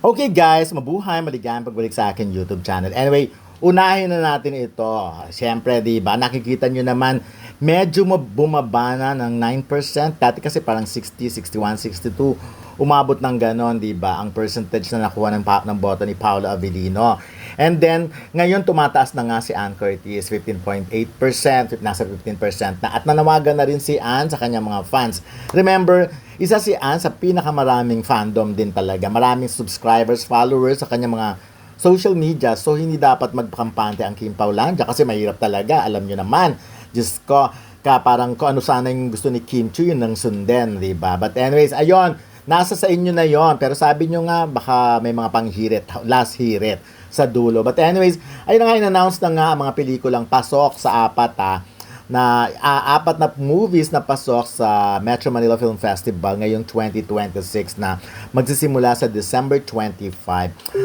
Okay guys, mabuhay, maligayang pagbalik sa akin YouTube channel. Anyway, unahin na natin ito. Siyempre, di ba, nakikita nyo naman, medyo bumaba na ng 9%. Dati kasi parang 60, 61, 62. Umabot ng ganon, di ba, ang percentage na nakuha ng boto ni Paolo Avellino. And then, ngayon tumataas na nga si Ann Curtis, 15.8%, nasa 15% na. At nanawagan na rin si Ann sa kanyang mga fans. Remember, isa si Ann sa pinakamaraming fandom din talaga. Maraming subscribers, followers sa kanyang mga social media. So, hindi dapat magpakampante ang Kim Paulandia kasi mahirap talaga. Alam nyo naman, Diyos ko, parang kung ano sana yung gusto ni Kim Chu, yun ang sundin, diba? But anyways, ayun, nasa sa inyo na yon. Pero sabi nyo nga, baka may mga panghirit, last hirit sa dulo. But anyways, ayun na nga, in-announce na nga ang mga pelikulang pasok sa apat apat na movies na pasok sa Metro Manila Film Festival ngayong 2026 na magsisimula sa December 25.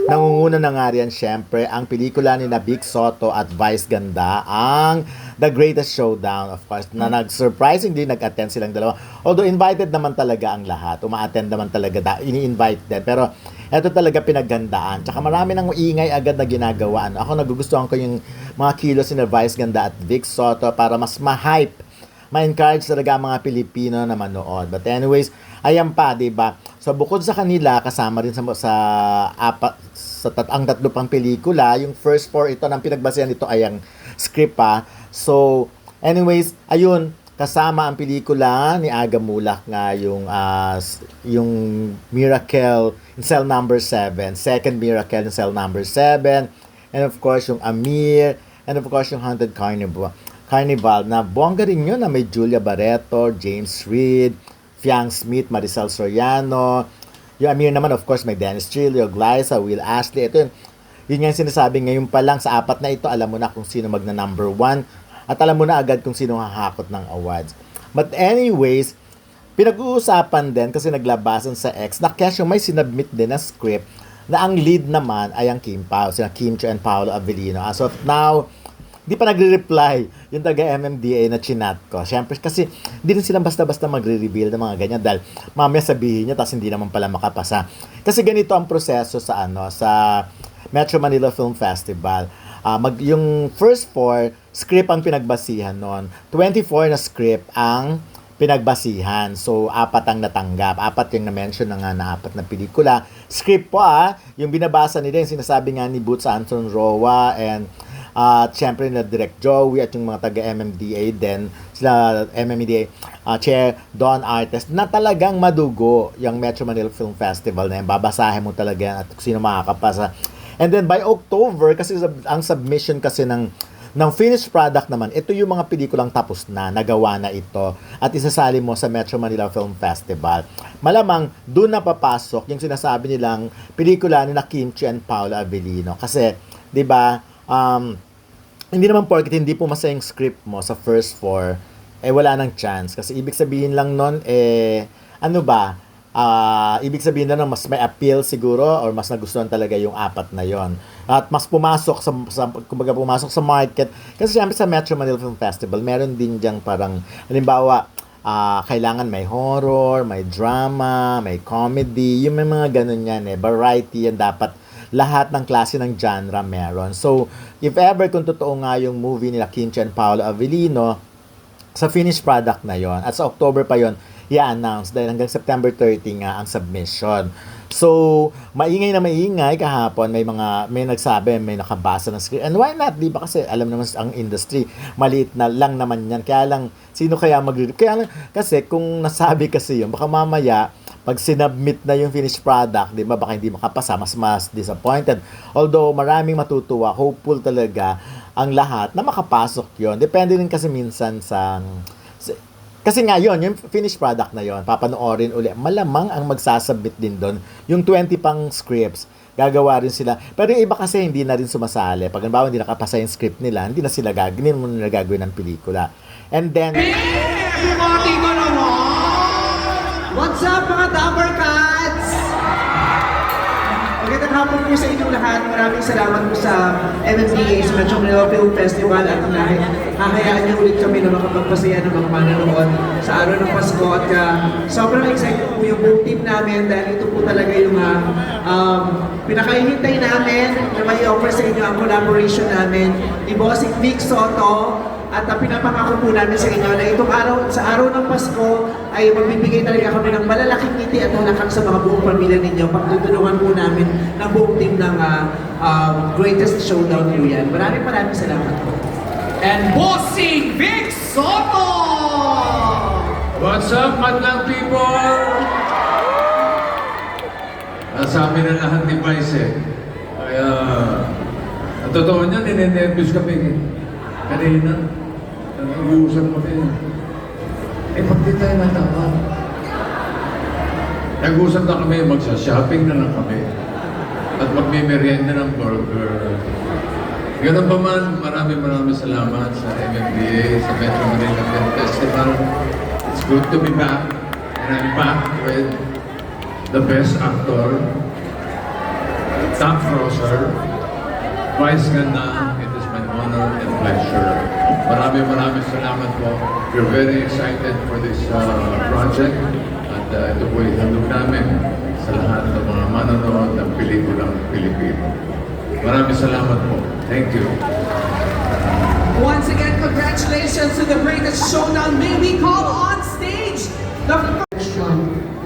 Nangunguna na nga riyan syempre ang pelikula ni Big Soto at Vice Ganda, ang The Greatest Showdown, of course, na surprisingly nag-attend silang dalawa. Although invited naman talaga ang lahat, uma-attend naman talaga, ini-invite din. Pero eto talaga pinaghandaan. Tsaka marami nang ingay agad na ginagawa. Ako nagugustuhan ko yung mga kilos ni Vice Ganda at Vic Soto para mas ma-hype, ma-encourage talaga ang mga Pilipino na manood. But anyways, ayan pa, diba? So bukod sa kanila, kasama rin ang tatlo pang pelikula. Yung first four ito, ng pinagbasehan ito ay ang script pa. So anyways, ayun, kasama ang pelikula ni Aga Mulak nga yung Miracle in Cell Number 7, Second Miracle in Cell Number 7, and of course yung Amir, and of course yung Haunted Carnival na bongga rin yun, na may Julia Barreto, James Reid, Fiang Smith, Maricel Soriano. Yung Amir naman, of course, may Dennis Trillo, Glyza, Will Ashley. Ito yun nga yung sinasabi, ngayon pa lang sa apat na ito, alam mo na kung sino magna number 1. At alam mo na agad kung sino hahakot ng awards. But anyways, pinag-uusapan din kasi naglabasan sa X na kesyo may sinubmit din na script na ang lead naman ay ang Kim Pao, sina Kim Chu and Paolo Avellino. As of now, di pa nagre-reply yung taga-MMDA na chinat ko. Siyempre kasi hindi rin silang basta-basta magre-reveal ng mga ganyan dahil mamaya sabihin niya tapos hindi naman pala makapasa. Kasi ganito ang proseso sa Metro Manila Film Festival. Yung first 4 script ang pinagbasihan noon. 24 na script ang pinagbasihan. So, 4 ang natanggap. 4 yung na-mention na nga na 4 na pelikula. Script po yung binabasa nila, yung sinasabi nga ni Boots Anton Roa and syempre na Direct Joey at yung mga taga-MMDA din, sila MMDA Chair Don Artes, na talagang madugo yung Metro Manila Film Festival na yan. Babasahin mo talaga yan at sino makakapasa. And then by October, kasi ang submission kasi ng finished product naman, ito yung mga pelikulang tapos na, nagawa na ito, at isasali mo sa Metro Manila Film Festival. Malamang, doon na papasok yung sinasabi nilang pelikula ni Kim Chu and Paolo Avellino. Kasi, di ba, hindi naman porket hindi pumasa yung script mo sa first 4, wala nang chance. Kasi ibig sabihin lang nun, ibig sabihin na mas may appeal siguro or mas nagustuhan talaga yung 4 na yon. At mas pumasok pumasok sa market. Kasi siyempre sa Metro Manila Film Festival, meron din diyang parang, halimbawa, kailangan may horror, may drama, may comedy, yung may mga ganun yan variety yan, dapat lahat ng klase ng genre meron. So, if ever kung totoo nga yung movie nila Kim Chu and Paolo Avellino, sa finished product na yon at sa October pa yon i-announce dahil hanggang September 30 nga ang submission. So, maingay na maingay kahapon, may nagsabi, may nakabasa ng script. And why not? Di ba kasi alam naman ang industry, maliit na lang naman yan. Kaya lang, sino kaya kaya lang, kasi kung nasabi kasi yun, baka mamaya, pag sinubmit na yung finished product, di ba, baka hindi makapasa, mas disappointed. Although, maraming matutuwa, hopeful talaga ang lahat na makapasok yon. Depende rin kasi minsan kasi nga yun, yung finished product na yon, papanoorin uli. Malamang ang magsasubmit din doon, yung 20 pang scripts, gagawa rin sila. Pero yung iba kasi hindi na rin sumasali. Pag halimbawa hindi nakapasa yung script nila, hindi na sila gagawin ng pelikula. And then, what's up mga Dapper Cats? Magandang hapon po sa inyong lahat. Maraming salamat po sa MMDA, sa Metro Manila Film Festival at hahayaan niyo ulit kami na makapagpasaya ng mga manonood sa araw ng Pasko at sobrang excited po yung buong team namin dahil ito po talaga yung Pinakahihintay namin na may offer sa inyo ang collaboration namin ni Bossing Vic Soto at pinapangako po namin sa inyo na itong sa araw ng Pasko ay magbibigay talaga kami ng malalaking ngiti at halakhak sa mga buong pamilya ninyo. Pagtutulungan po namin ng buong team ng Greatest Showdown po yan. Maraming salamat po. And Bossing Vic Soto! What's up, madlang people? Nasabi na lahat ni Vice eh. Kaya, ang totoo niya, ninenervous kami kanina. Nag-uusap kami. Pag di tayo natama. Nag-uusap na kami, magsa-shopping na lang kami. At magmimerienda ng burger. Ganun pa man, maraming salamat sa MMDA, sa Metro Manila Film Festival. It's good to be back. And I'm back with the best actor, top crosser, Vice Ganda. It is my honor and pleasure. Maraming salamat po. We're very excited for this project. At ito po ihandog namin sa lahat ng mga manonood ng pelikulang Pilipino. Maraming salamat po. Thank you. Once again, congratulations to the Greatest Showdown. May we call on stage the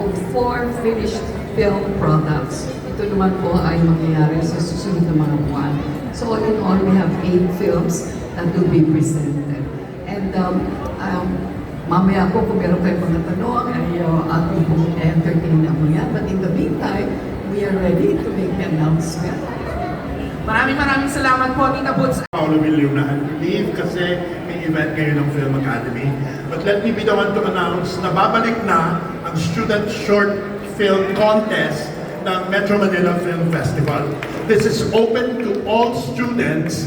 of 4 finished film products. Ito naman po ay mangyayari sa susunod na mga buwan. So in all, we have 8 films that will be presented. And mamaya po kung meron kayong mga tanong, ay ating pong entertain na po yan. But in the meantime, we are ready to make the announcement. Maraming salamat po, Tita Boots. Paolo Villar na leave kasi may event ngayon ng Film Academy. But let me be the one to announce na babalik na ang Student Short Film Contest ng Metro Manila Film Festival. This is open to all students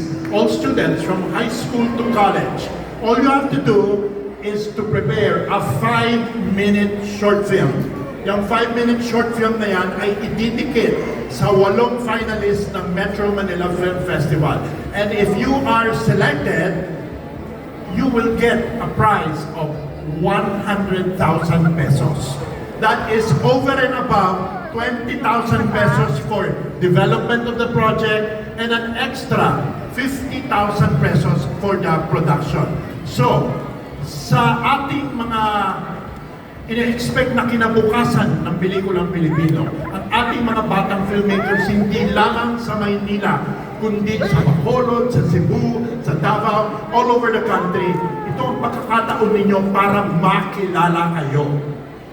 from high school to college. All you have to do is to prepare a 5-minute short film. Yung 5-minute short film na yan ay ididikit sa 8 finalists ng Metro Manila Film Festival. And if you are selected, you will get a prize of 100,000 pesos. That is over and above 20,000 pesos for development of the project and an extra 50,000 pesos for the production. So, sa ating mga ina-expect na kinabukasan ng pelikulang Pilipino, ang ating mga batang filmmakers hindi lamang sa Maynila, kundi sa Bacolod, sa Cebu, sa Davao, all over the country. Ito ang pagkakataon ninyo para makilala kayo.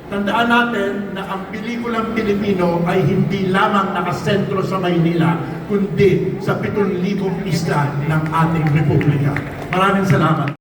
Tandaan natin na ang pelikulang Pilipino ay hindi lamang nakasentro sa Maynila, kundi sa 7,000 isla ng ating Republika. Maraming salamat.